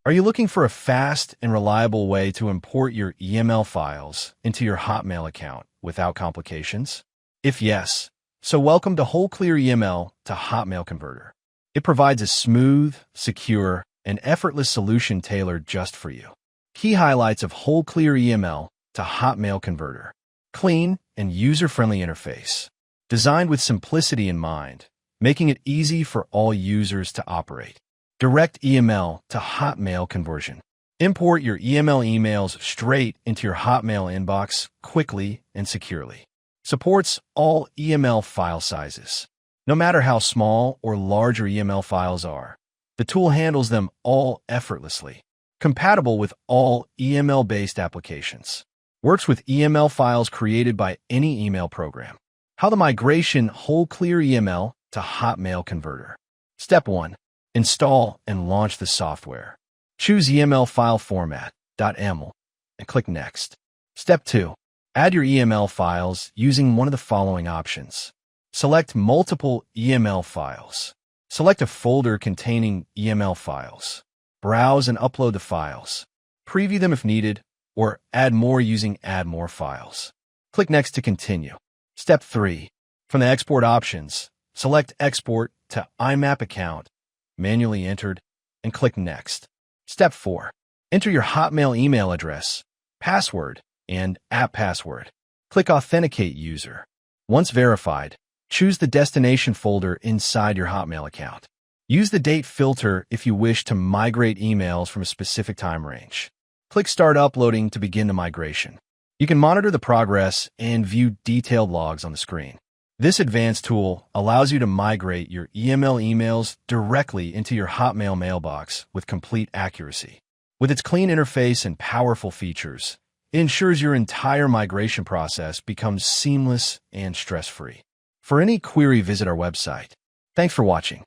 Are you looking for a fast and reliable way to import your EML files into your Hotmail account without complications? If yes, so welcome to WholeClear EML to Hotmail Converter. It provides a smooth, secure, and effortless solution tailored just for you. Key highlights of WholeClear EML to Hotmail Converter. Clean and user-friendly interface. Designed with simplicity in mind, making it easy for all users to operate. Direct EML to Hotmail conversion. Import your EML emails straight into your Hotmail inbox quickly and securely. Supports all EML file sizes. No matter how small or large your EML files are, the tool handles them all effortlessly. Compatible with all EML-based applications. Works with EML files created by any email program. How the migration WholeClear EML to Hotmail Converter. Step 1. Install and launch the software. Choose EML file format, .ml, and click Next. Step 2. Add your EML files using one of the following options. Select multiple EML files. Select a folder containing EML files. Browse and upload the files. Preview them if needed, or add more using Add More Files. Click Next to continue. Step 3. From the export options, select Export to IMAP account, manually entered, and click Next. Step 4. Enter your Hotmail email address, password, and app password. Click Authenticate User. Once verified, choose the destination folder inside your Hotmail account. Use the date filter if you wish to migrate emails from a specific time range. Click Start Uploading to begin the migration. You can monitor the progress and view detailed logs on the screen. This advanced tool allows you to migrate your EML emails directly into your Hotmail mailbox with complete accuracy. With its clean interface and powerful features, it ensures your entire migration process becomes seamless and stress-free. For any query, visit our website. Thanks for watching.